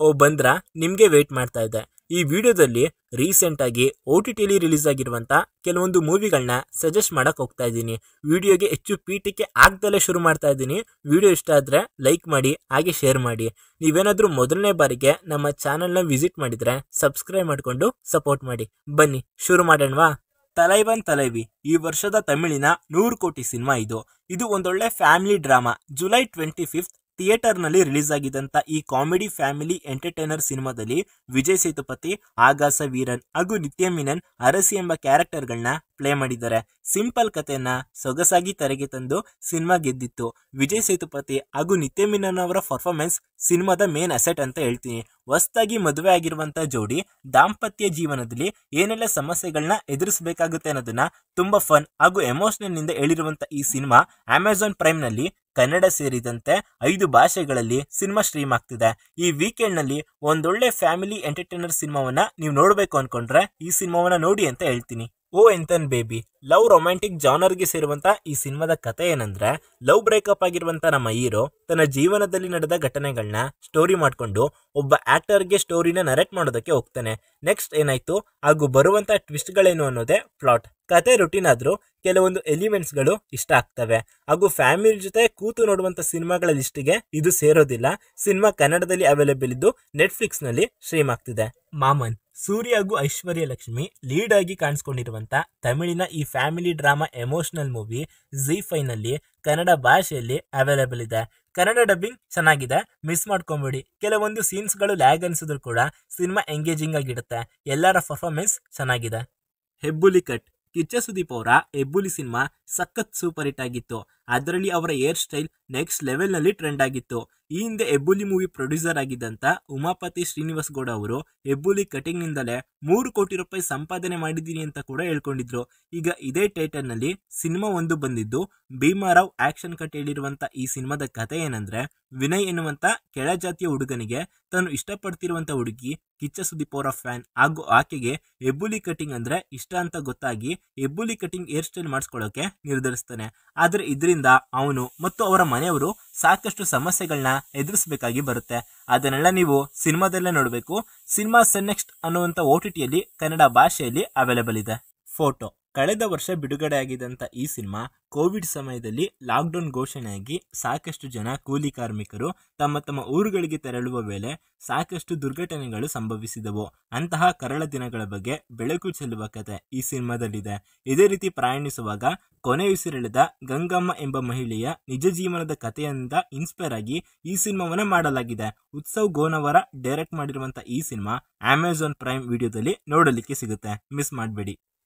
ಓ ಬಂದ್ರಾ, ನಿಮಗೆ ವೇಟ್ ಮಾಡ್ತಾ ಇದ್ದೆ. ಈ ವಿಡಿಯೋದಲ್ಲಿ ರೀಸೆಂಟ್ ಆಗಿ OTTಲಿ ರಿಲೀಸ್ ಆಗಿರುವಂತ ಕೆಲವೊಂದು ಮೂವಿಗಳನ್ನ ಸಜೆಸ್ಟ್ ಮಾಡಕ್ ಹೋಗ್ತಾ ಇದ್ದೀನಿ. ವಿಡಿಯೋಗೆ ಹೆಚ್ಚು ಪೀಠಿಕೆ ಆಗ್ದಲೇ ಶುರು ಮಾಡ್ತಾ ಇದ್ದೀನಿ. ವಿಡಿಯೋ ಇಷ್ಟ ಆದ್ರೆ ಲೈಕ್ ಮಾಡಿ, ಹಾಗೆ ಶೇರ್ ಮಾಡಿ. ನೀವೇನಾದ್ರೂ ಮೊದಲನೇ ಬಾರಿಗೆ ನಮ್ಮ ಚಾನೆಲ್ನ ವಿಸಿಟ್ ಮಾಡಿದ್ರೆ ಸಬ್ಸ್ಕ್ರೈಬ್ ಮಾಡ್ಕೊಂಡು ಸಪೋರ್ಟ್ ಮಾಡಿ. ಬನ್ನಿ ಶುರು ಮಾಡೋಣವಾ. ತಲೈವನ್ ತಲೈವಿ ಈ ವರ್ಷದ ತಮಿಳಿನ 100 ಕೋಟಿ ಸಿನಿಮಾ ಇದು ಒಂದೊಳ್ಳೆ ಫ್ಯಾಮಿಲಿ ಡ್ರಾಮಾ. ಜುಲೈ 25 ಥಿಯೇಟರ್ನಲ್ಲಿ ರಿಲೀಸ್ ಆಗಿದ್ದಂಥ ಈ ಕಾಮಿಡಿ ಫ್ಯಾಮಿಲಿ ಎಂಟರ್ಟೈನರ್ ಸಿನಿಮಾದಲ್ಲಿ ವಿಜಯ್ ಸೇತುಪತಿ, ಆಗಾಸ ವೀರನ್ ಹಾಗೂ ನಿತ್ಯ ಮೆನನ್ ಅರಸಿ ಎಂಬ ಕ್ಯಾರೆಕ್ಟರ್ಗಳನ್ನ ಪ್ಲೇ ಮಾಡಿದ್ದಾರೆ. ಸಿಂಪಲ್ ಕಥೆಯನ್ನ ಸೊಗಸಾಗಿ ತೆರೆಗೆ ತಂದು ಸಿನಿಮಾ ಗೆದ್ದಿತ್ತು. ವಿಜಯ್ ಸೇತುಪತಿ ಹಾಗೂ ನಿತ್ಯ ಮೆನನ್ ಅವರ ಪರ್ಫಾರ್ಮೆನ್ಸ್ ಸಿನಿಮಾದ ಮೇನ್ ಅಸೆಟ್ ಅಂತ ಹೇಳ್ತೀನಿ. ಹೊಸದಾಗಿ ಮದುವೆ ಆಗಿರುವಂತ ಜೋಡಿ ದಾಂಪತ್ಯ ಜೀವನದಲ್ಲಿ ಏನೆಲ್ಲ ಸಮಸ್ಯೆಗಳನ್ನ ಎದುರಿಸಬೇಕಾಗುತ್ತೆ ಅನ್ನೋದನ್ನ ತುಂಬಾ ಫನ್ ಹಾಗೂ ಎಮೋಷನಲ್ ನಿಂದ ಹೇಳಿರುವಂತ ಈ ಸಿನಿಮಾ ಅಮೆಜಾನ್ ಪ್ರೈಮ್ ನಲ್ಲಿ ಕನ್ನಡ ಸೇರಿದಂತೆ 5 ಭಾಷೆಗಳಲ್ಲಿ ಸಿನಿಮಾ ಸ್ಟ್ರೀಮ್ ಆಗ್ತಿದೆ. ಈ ವೀಕೆಂಡ್ ನಲ್ಲಿ ಒಂದೊಳ್ಳೆ ಫ್ಯಾಮಿಲಿ ಎಂಟರ್ಟೈನರ್ ಸಿನಿಮಾವನ್ನ ನೀವು ನೋಡ್ಬೇಕು ಅನ್ಕೊಂಡ್ರೆ ಈ ಸಿನಿಮಾವನ್ನ ನೋಡಿ ಅಂತ ಹೇಳ್ತೀನಿ. ಓ ಎಂತನ್ ಬೇಬಿ ಲವ್ ರೊಮ್ಯಾಂಟಿಕ್ ಜಾನರ್ಗೆ ಸೇರುವಂತ ಈ ಸಿನಿಮಾದ ಕಥೆ ಏನಂದ್ರೆ, ಲವ್ ಬ್ರೇಕಪ್ ಆಗಿರುವಂತ ನಮ್ಮ ಹೀರೋ ತನ್ನ ಜೀವನದಲ್ಲಿ ನಡೆದ ಘಟನೆಗಳನ್ನ ಸ್ಟೋರಿ ಮಾಡ್ಕೊಂಡು ಒಬ್ಬ ಆಕ್ಟರ್ಗೆ ಸ್ಟೋರಿನ ನರೇಟ್ ಮಾಡೋದಕ್ಕೆ ಹೋಗ್ತಾನೆ. ನೆಕ್ಸ್ಟ್ ಏನಾಯ್ತು ಹಾಗೂ ಬರುವಂತ ಟ್ವಿಸ್ಟ್ ಗಳೇನು ಅನ್ನೋದೇ ಪ್ಲಾಟ್. ಕತೆ ರುಟೀನ್ ಆದ್ರೂ ಕೆಲವೊಂದು ಎಲಿಮೆಂಟ್ಸ್ ಗಳು ಇಷ್ಟ ಆಗ್ತವೆ ಹಾಗೂ ಫ್ಯಾಮಿಲಿ ಜೊತೆ ಕೂತು ನೋಡುವಂತ ಸಿನಿಮಾಗಳ ಲಿಸ್ಟಿಗೆ ಇದು ಸೇರೋದಿಲ್ಲ. ಸಿನಿಮಾ ಕನ್ನಡದಲ್ಲಿ ಅವೈಲೇಬಲ್ ಇದ್ದು ನೆಟ್ಫ್ಲಿಕ್ಸ್ ನಲ್ಲಿ ಸ್ಟ್ರೀಮ್ ಆಗ್ತಿದೆ. ಮಾಮನ್ ಸೂರ್ಯ ಹಾಗೂ ಐಶ್ವರ್ಯ ಲಕ್ಷ್ಮಿ ಲೀಡ್ ಆಗಿ ಕಾಣಿಸ್ಕೊಂಡಿರುವಂತ ತಮಿಳಿನ ಈ family drama emotional movie ZEE5 ನಲ್ಲಿ ಕನ್ನಡ ಭಾಷೆಯಲ್ಲಿ ಅವೈಲೇಬಲ್ ಇದೆ. ಕನ್ನಡ ಡಬ್ಬಿಂಗ್ ಚೆನ್ನಾಗಿದೆ, ಮಿಸ್ ಮಾಡ್ಕೊಂಬೇಡಿ. ಕೆಲವೊಂದು ಸೀನ್ಸ್ ಗಳು ಲ್ಯಾಗ್ ಅನ್ಸಿದ್ರು ಕೂಡ ಸಿನಿಮಾ ಎಂಗೇಜಿಂಗ್ ಆಗಿರುತ್ತೆ. ಎಲ್ಲರ ಪರ್ಫಾರ್ಮೆನ್ಸ್ ಚೆನ್ನಾಗಿದೆ. ಹೆಬ್ಬುಲಿ ಕಟ್ ಕಿಚ್ಚ ಸುದೀಪ್ ಅವರ ಹೆಬ್ಬುಲಿ ಸಿನಿಮಾ ಸಖತ್ ಸೂಪರ್ ಹಿಟ್ ಆಗಿತ್ತು. ಅದರಲ್ಲಿ ಅವರ ಹೇರ್ ಸ್ಟೈಲ್ ನೆಕ್ಸ್ಟ್ ಲೆವೆಲ್ ನಲ್ಲಿ ಟ್ರೆಂಡ್ ಆಗಿತ್ತು. ಈ ಹಿಂದೆ ಹೆಬ್ಬುಲಿ ಮೂವಿ ಪ್ರೊಡ್ಯೂಸರ್ ಆಗಿದ್ದಂತ ಉಮಾಪತಿ ಶ್ರೀನಿವಾಸ್ ಗೌಡ ಅವರು ಹೆಬ್ಬುಲಿ ಕಟಿಂಗ್ ನಿಂದಲೇ 3 ಕೋಟಿ ರೂಪಾಯಿ ಸಂಪಾದನೆ ಮಾಡಿದ್ದೀನಿ ಅಂತ ಕೂಡ ಹೇಳ್ಕೊಂಡಿದ್ರು. ಈಗ ಇದೇ ಟೈಟಲ್ ನಲ್ಲಿ ಸಿನಿಮಾ ಒಂದು ಬಂದಿದ್ದು ಭೀಮಾರಾವ್ ಆಕ್ಷನ್ ಕಟ್ ಹೇಳಿರುವಂತ ಈ ಸಿನಿಮಾದ ಕಥೆ ಏನಂದ್ರೆ, ವಿನಯ್ ಎನ್ನುವಂತ ಕೆಳಜಾತಿಯ ಹುಡುಗನಿಗೆ ತಾನು ಇಷ್ಟಪಡ್ತಿರುವಂತ ಹುಡುಗಿ ಕಿಚ್ಚ ಸುದೀಪ್ ಅವರ ಫ್ಯಾನ್ ಹಾಗೂ ಆಕೆಗೆ ಹೆಬ್ಬುಲಿ ಕಟಿಂಗ್ ಅಂದ್ರೆ ಇಷ್ಟ ಅಂತ ಗೊತ್ತಾಗಿ ಹೆಬ್ಬುಲಿ ಕಟಿಂಗ್ ಹೇರ್ ಸ್ಟೈಲ್ ಮಾಡಿಸ್ಕೊಳ್ಳೋಕೆ ನಿರ್ಧರಿಸ್ತಾನೆ. ಆದ್ರೆ ಇದರಿಂದ ಅವನು ಮತ್ತು ಅವರ ಮನೆಯವರು ಸಾಕಷ್ಟು ಸಮಸ್ಯೆಗಳನ್ನ ಎದುರಿಸಬೇಕಾಗಿ ಬರುತ್ತೆ. ಅದನ್ನೆಲ್ಲ ನೀವು ಸಿನಿಮಾದಲ್ಲೇ ನೋಡಬೇಕು. ಸಿನಿಮಾ ನೆಕ್ಸ್ಟ್ ಅನ್ನುವಂತ OTTಯಲ್ಲಿ ಕನ್ನಡ ಭಾಷೆಯಲ್ಲಿ ಅವೈಲೇಬಲ್ ಇದೆ. ಫೋಟೋ ಕಳೆದ ವರ್ಷ ಬಿಡುಗಡೆ ಆಗಿದ್ದಂಥ ಈ ಸಿನಿಮಾ ಕೋವಿಡ್ ಸಮಯದಲ್ಲಿ ಲಾಕ್ಡೌನ್ ಘೋಷಣೆಯಾಗಿ ಸಾಕಷ್ಟು ಜನ ಕೂಲಿ ಕಾರ್ಮಿಕರು ತಮ್ಮ ಊರುಗಳಿಗೆ ತೆರಳುವ ವೇಳೆ ಸಾಕಷ್ಟು ದುರ್ಘಟನೆಗಳು ಸಂಭವಿಸಿದವು. ಅಂತಹ ಕರಾಳ ದಿನಗಳ ಬಗ್ಗೆ ಬೆಳಕು ಚೆಲ್ಲುವ ಕತೆ ಈ ಸಿನಿಮಾದಲ್ಲಿದೆ. ಇದೇ ರೀತಿ ಪ್ರಯಾಣಿಸುವಾಗ ಕೊನೆಯುಸಿರೆಳೆದ ಗಂಗಮ್ಮ ಎಂಬ ಮಹಿಳೆಯ ನಿಜ ಜೀವನದ ಕಥೆಯಿಂದ ಇನ್ಸ್ಪೈರ್ ಆಗಿ ಈ ಸಿನಿಮಾವನ್ನ ಮಾಡಲಾಗಿದೆ. ಉತ್ಸವ್ ಗೋನವರ ಡೈರೆಕ್ಟ್ ಮಾಡಿರುವಂತ ಈ ಸಿನಿಮಾ ಅಮೆಜಾನ್ ಪ್ರೈಮ್ ವಿಡಿಯೋದಲ್ಲಿ ನೋಡಲಿಕ್ಕೆ ಸಿಗುತ್ತೆ, ಮಿಸ್ ಮಾಡಬೇಡಿ.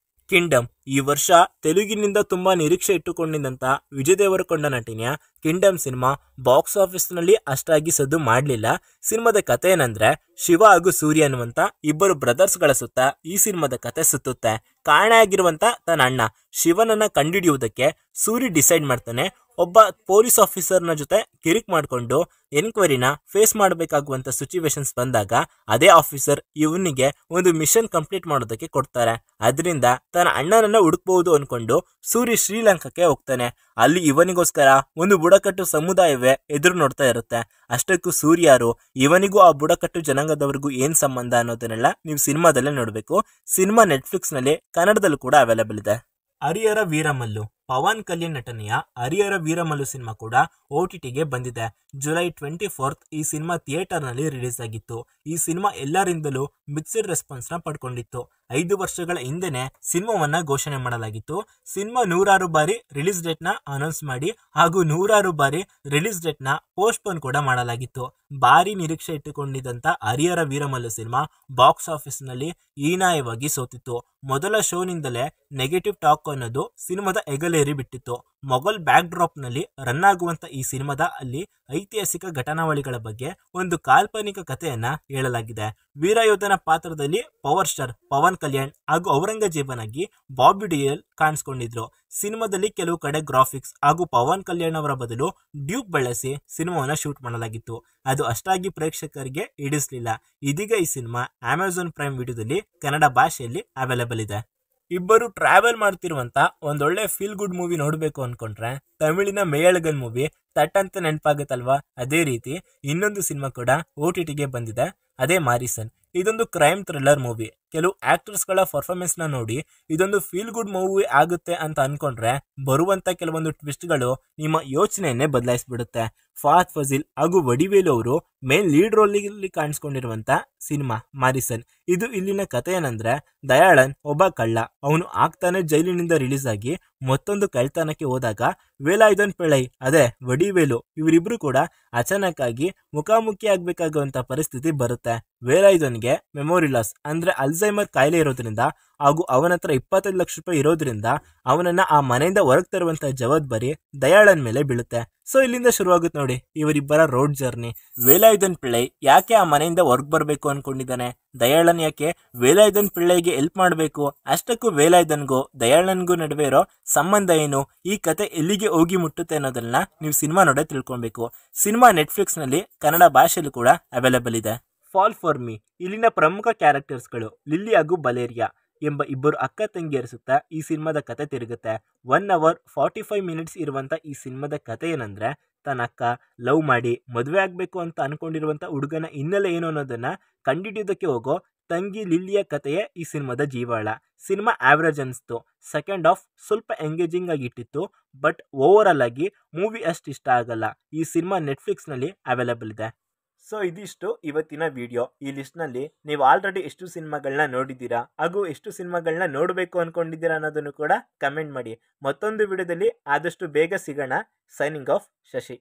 ಕಿಂಗ್ಡಮ್ ಈ ವರ್ಷ ತೆಲುಗಿನಿಂದ ತುಂಬಾ ನಿರೀಕ್ಷೆ ಇಟ್ಟುಕೊಂಡಿದ್ದಂತ ವಿಜಯ್ ದೇವರಕೊಂಡ ನಟನೆಯ ಕಿಂಗ್ಡಮ್ ಸಿನಿಮಾ ಬಾಕ್ಸ್ ಆಫೀಸ್ ನಲ್ಲಿ ಅಷ್ಟಾಗಿ ಸದ್ದು ಮಾಡಲಿಲ್ಲ. ಸಿನಿಮಾದ ಕಥೆ ಏನಂದ್ರೆ, ಶಿವ ಹಾಗೂ ಸೂರ್ಯ ಅನ್ನುವಂತ ಇಬ್ಬರು ಬ್ರದರ್ಸ್ ಗಳ ಸುತ್ತ ಈ ಸಿನಿಮಾದ ಕತೆ ಸುತ್ತುತ್ತೆ. ಕಾರಣ ಆಗಿರುವಂತ ತನ್ನ ಅಣ್ಣ ಶಿವನನ್ನ ಕಂಡುಹಿಡಿಯುವುದಕ್ಕೆ ಸೂರ್ಯ ಡಿಸೈಡ್ ಮಾಡ್ತಾನೆ. ಒಬ್ಬ ಪೊಲೀಸ್ ಆಫೀಸರ್ನ ಜೊತೆ ಕಿರಿಕ್ ಮಾಡಿಕೊಂಡು ಎನ್ಕ್ವೈರಿನ ಫೇಸ್ ಮಾಡಬೇಕಾಗುವಂತ ಸಿಚುವೇಶನ್ಸ್ ಬಂದಾಗ ಅದೇ ಆಫೀಸರ್ ಇವನಿಗೆ ಒಂದು ಮಿಷನ್ ಕಂಪ್ಲೀಟ್ ಮಾಡೋದಕ್ಕೆ ಕೊಡ್ತಾರೆ. ಅದರಿಂದ ತನ್ನ ಅಣ್ಣನನ್ನ ಹುಡುಕ್ಬಹುದು ಅನ್ಕೊಂಡು ಸೂರ್ಯ ಶ್ರೀಲಂಕಾಕ್ಕೆ ಹೋಗ್ತಾನೆ. ಅಲ್ಲಿ ಇವನಿಗೋಸ್ಕರ ಒಂದು ಬುಡಕಟ್ಟು ಸಮುದಾಯವೇ ಎದುರು ನೋಡ್ತಾ ಇರುತ್ತೆ. ಅಷ್ಟಕ್ಕೂ ಸೂರ್ಯಾರು, ಇವನಿಗೂ ಆ ಬುಡಕಟ್ಟು ಜನಾಂಗದವರಿಗೂ ಏನ್ ಸಂಬಂಧ ಅನ್ನೋದನ್ನೆಲ್ಲ ನೀವು ಸಿನಿಮಾದಲ್ಲೇ ನೋಡಬೇಕು. ಸಿನಿಮಾ ನೆಟ್ಫ್ಲಿಕ್ಸ್ ನಲ್ಲಿ ಕನ್ನಡದಲ್ಲೂ ಕೂಡ ಅವೈಲೇಬಲ್ ಇದೆ. ಹರಿಹರ ವೀರಮಲ್ಲು ಪವನ್ ಕಲ್ಯಾಣ್ ನಟನೆಯ ಹರಿಹರ ವೀರಮಲ್ಲು ಸಿನಿಮಾ ಕೂಡ OTTಗೆ ಬಂದಿದೆ. ಜುಲೈ 24 ಈ ಸಿನಿಮಾ ಥಿಯೇಟರ್ ನಲ್ಲಿ ರಿಲೀಸ್ ಆಗಿತ್ತು. ಈ ಸಿನಿಮಾ ಎಲ್ಲರಿಂದಲೂ ಮಿಕ್ಸ್ಡ್ ರೆಸ್ಪಾನ್ಸ್ ನ ಪಡ್ಕೊಂಡಿತ್ತು. 5 ವರ್ಷಗಳ ಹಿಂದೆನೆ ಸಿನಿಮಾವನ್ನ ಘೋಷಣೆ ಮಾಡಲಾಗಿತ್ತು. ಸಿನಿಮಾ 100 ಬಾರಿ ರಿಲೀಸ್ ಡೇಟ್ ನ ಅನೌನ್ಸ್ ಮಾಡಿ ಹಾಗೂ 100 ಬಾರಿ ರಿಲೀಸ್ ಡೇಟ್ ನ ಪೋಸ್ಟ್ಪೋನ್ ಕೂಡ ಮಾಡಲಾಗಿತ್ತು. ಭಾರಿ ನಿರೀಕ್ಷೆ ಇಟ್ಟುಕೊಂಡಿದ್ದಂತ ಹರಿಹರ ವೀರಮಲ್ಲು ಸಿನಿಮಾ ಬಾಕ್ಸ್ ಆಫೀಸ್ ನಲ್ಲಿ ಹೀನಾಯವಾಗಿ ಸೋತಿತ್ತು. ಮೊದಲ ಶೋನಿಂದಲೇ ನೆಗೆಟಿವ್ ಟಾಕ್ ಅನ್ನೋದು ಸಿನಿಮಾದ ಹೆಗಲೇರಿ ಬಿಟ್ಟಿತ್ತು. ಮೊಘಲ್ ಬ್ಯಾಕ್ ಡ್ರಾಪ್ ನಲ್ಲಿ ರನ್ ಆಗುವಂತ ಈ ಸಿನಿಮಾದ ಅಲ್ಲಿ ಐತಿಹಾಸಿಕ ಘಟನಾವಳಿಗಳ ಬಗ್ಗೆ ಒಂದು ಕಾಲ್ಪನಿಕ ಕಥೆಯನ್ನ ಹೇಳಲಾಗಿದೆ. ವೀರಯೋಧನ ಪಾತ್ರದಲ್ಲಿ ಪವರ್ ಸ್ಟಾರ್ ಪವನ್ ಕಲ್ಯಾಣ್ ಹಾಗೂ ಔರಂಗಜೇಬನಾಗಿ ಬಾಬಿ ಡಿಯೋಲ್ ಕಾಣಿಸ್ಕೊಂಡಿದ್ರು. ಸಿನಿಮಾದಲ್ಲಿ ಕೆಲವು ಕಡೆ ಗ್ರಾಫಿಕ್ಸ್ ಹಾಗೂ ಪವನ್ ಕಲ್ಯಾಣ್ ಅವರ ಬದಲು ಡ್ಯೂಕ್ ಬಳಸಿ ಸಿನಿಮಾವನ್ನ ಶೂಟ್ ಮಾಡಲಾಗಿತ್ತು. ಅದು ಅಷ್ಟಾಗಿ ಪ್ರೇಕ್ಷಕರಿಗೆ ಹಿಡಿಸಲಿಲ್ಲ. ಇದೀಗ ಈ ಸಿನಿಮಾ ಅಮೆಜಾನ್ ಪ್ರೈಮ್ ವಿಡಿಯೋದಲ್ಲಿ ಕನ್ನಡ ಭಾಷೆಯಲ್ಲಿ ಅವೈಲೇಬಲ್ ಇದೆ. ಇಬ್ಬರು ಟ್ರಾವೆಲ್ ಮಾಡ್ತಿರುವಂತ ಒಂದೊಳ್ಳೆ ಫೀಲ್ ಗುಡ್ ಮೂವಿ ನೋಡ್ಬೇಕು ಅನ್ಕೊಂಡ್ರೆ ತಮಿಳಿನ ಮೇಯಳಗನ್ ಮೂವಿ ತಟ್ ಅಂತ ನೆನಪಾಗುತ್ತಲ್ವಾ, ಅದೇ ರೀತಿ ಇನ್ನೊಂದು ಸಿನಿಮಾ ಕೂಡ OTTಗೆ ಬಂದಿದೆ, ಅದೇ ಮಾರಿಸನ್. ಇದೊಂದು ಕ್ರೈಮ್ ಥ್ರಿಲ್ಲರ್ ಮೂವಿ. ಕೆಲವು ಆಕ್ಟರ್ಸ್ ಗಳ ಪರ್ಫಾರ್ಮೆನ್ಸ್ ನ ನೋಡಿ ಇದೊಂದು ಫೀಲ್ ಗುಡ್ ಮೂವಿ ಆಗುತ್ತೆ ಅಂತ ಅನ್ಕೊಂಡ್ರೆ ಬರುವಂತ ಕೆಲವೊಂದು ಟ್ವಿಸ್ಟ್ ಗಳು ನಿಮ್ಮ ಯೋಚನೆಯನ್ನೇ ಬದಲಾಯಿಸ್ಬಿಡುತ್ತೆ. ಫಹದ್ ಫಾಸಿಲ್ ಹಾಗೂ ವಡಿವೇಲು ಅವರು ಮೇನ್ ಲೀಡ್ ರೋಲ್ ಅಲ್ಲಿ ಕಾಣಿಸ್ಕೊಂಡಿರುವಂತ ಸಿನಿಮಾ ಮಾರಿಸನ್. ಇದು ಇಲ್ಲಿನ ಕಥೆ ಏನಂದ್ರೆ, ದಯಾಳನ್ ಒಬ್ಬ ಕಳ್ಳ. ಅವನು ಆಗ್ತಾನೆ ಜೈಲಿನಿಂದ ರಿಲೀಸ್ ಆಗಿ ಮತ್ತೊಂದು ಕಳ್ತನಕ್ಕೆ ಹೋದಾಗ ವೇಲಾಯುಧನ್ ಪಿಳ್ಳೈ ಅದೇ ವಡಿವೇಲು ಇವರಿಬ್ರು ಕೂಡ ಅಚಾನಕ್ ಆಗಿ ಮುಖಾಮುಖಿ ಆಗ್ಬೇಕಾಗುವಂತ ಪರಿಸ್ಥಿತಿ ಬರುತ್ತೆ. ವೇಲಾಯುಧನ್ಗೆ ಮೆಮೊರಿ ಲಾಸ್ ಅಂದ್ರೆ ಅಲ್ಝೈಮರ್ ಕಾಯಿಲೆ ಇರೋದ್ರಿಂದ ಹಾಗೂ ಅವನ ಹತ್ರ 25 ಲಕ್ಷ ರೂಪಾಯಿ ಇರೋದ್ರಿಂದ ಅವನನ್ನ ಆ ಮನೆಯಿಂದ ಹೊರಗೆ ತರುವಂತ ಜವಾಬ್ದಾರಿ ದಯಾಳನ್ ಮೇಲೆ ಬೀಳುತ್ತೆ. ಸೊ ಇಲ್ಲಿಂದ ಶುರುವಾಗುತ್ತೆ ನೋಡಿ ಇವರಿಬ್ಬರ ರೋಡ್ ಜರ್ನಿ. ವೇಲಾಯುಧನ್ ಪಿಳ್ಳೈ ಯಾಕೆ ಆ ಮನೆಯಿಂದ ಹೊರಗೆ ಬರಬೇಕು ಅನ್ಕೊಂಡಿದ್ದಾನೆ, ದಯಾಳನ್ ಯಾಕೆ ವೇಲಾಯುಧನ್ ಪಿಳ್ಳೈಗೆ ಹೆಲ್ಪ್ ಮಾಡಬೇಕು, ಅಷ್ಟಕ್ಕೂ ವೇಲಾಯುಧನ್ಗೂ ದಯಾಳನ್ಗೂ ನಡುವೆ ಇರೋ ಸಂಬಂಧ ಏನು, ಈ ಕತೆ ಎಲ್ಲಿಗೆ ಹೋಗಿ ಮುಟ್ಟುತ್ತೆ ಅನ್ನೋದನ್ನ ನೀವು ಸಿನಿಮಾ ನೋಡೇ ತಿಳ್ಕೊಬೇಕು. ಸಿನಿಮಾ ನೆಟ್ಫ್ಲಿಕ್ಸ್ ನಲ್ಲಿ ಕನ್ನಡ ಭಾಷೆಯಲ್ಲೂ ಕೂಡ ಅವೈಲೇಬಲ್ ಇದೆ. ಫಾಲ್ ಫಾರ್ ಮೀ ಇಲ್ಲಿನ ಪ್ರಮುಖ ಕ್ಯಾರೆಕ್ಟರ್ಸ್ಗಳು ಲಿಲ್ಲಿ ಹಾಗೂ ಬಲೇರಿಯಾ ಎಂಬ ಇಬ್ಬರು ಅಕ್ಕ ತಂಗಿಯರ ಸುತ್ತ ಈ ಸಿನಿಮಾದ ಕತೆ ತಿರುಗುತ್ತೆ. 1 hour 45 minutes ಇರುವಂತ ಈ ಸಿನಿಮಾದ ಕತೆ ಏನಂದ್ರೆ, ತನ್ನ ಅಕ್ಕ ಲವ್ ಮಾಡಿ ಮದುವೆ ಆಗ್ಬೇಕು ಅಂತ ಅನ್ಕೊಂಡಿರುವಂತ ಹುಡುಗನ ಹಿನ್ನೆಲೆ ಏನು ಅನ್ನೋದನ್ನ ಕಂಡಿಡಿಯೋದಕ್ಕೆ ಹೋಗೋ ತಂಗಿ ಲಿಲ್ಲಿಯ ಕಥೆಯೇ ಈ ಸಿನಿಮಾದ ಜೀವಾಳ. ಸಿನಿಮಾ ಆವರೇಜ್ ಅನಿಸ್ತು. ಸೆಕೆಂಡ್ ಹಾಫ್ ಸ್ವಲ್ಪ ಎಂಗೇಜಿಂಗ್ ಆಗಿ ಇಟ್ಟಿತ್ತು, ಬಟ್ ಓವರ್ ಆಲ್ ಆಗಿ ಮೂವಿ ಅಷ್ಟು ಇಷ್ಟ ಆಗಲ್ಲ. ಈ ಸಿನಿಮಾ ನೆಟ್ಫ್ಲಿಕ್ಸ್ ನಲ್ಲಿ ಅವೈಲೇಬಲ್ ಇದೆ. ಸೊ ಇದಿಷ್ಟು ಇವತ್ತಿನ ವಿಡಿಯೋ. ಈ ಲಿಸ್ಟ್ ನಲ್ಲಿ ನೀವು ಆಲ್ರೆಡಿ ಎಷ್ಟು ಸಿನಿಮಾಗಳನ್ನ ನೋಡಿದ್ದೀರಾ ಹಾಗೂ ಎಷ್ಟು ಸಿನಿಮಾಗಳನ್ನ ನೋಡಬೇಕು ಅನ್ಕೊಂಡಿದ್ದೀರಾ ಅನ್ನೋದನ್ನು ಕೂಡ ಕಮೆಂಟ್ ಮಾಡಿ. ಮತ್ತೊಂದು ವಿಡಿಯೋದಲ್ಲಿ ಆದಷ್ಟು ಬೇಗ ಸಿಗೋಣ. Signing off, Shashi.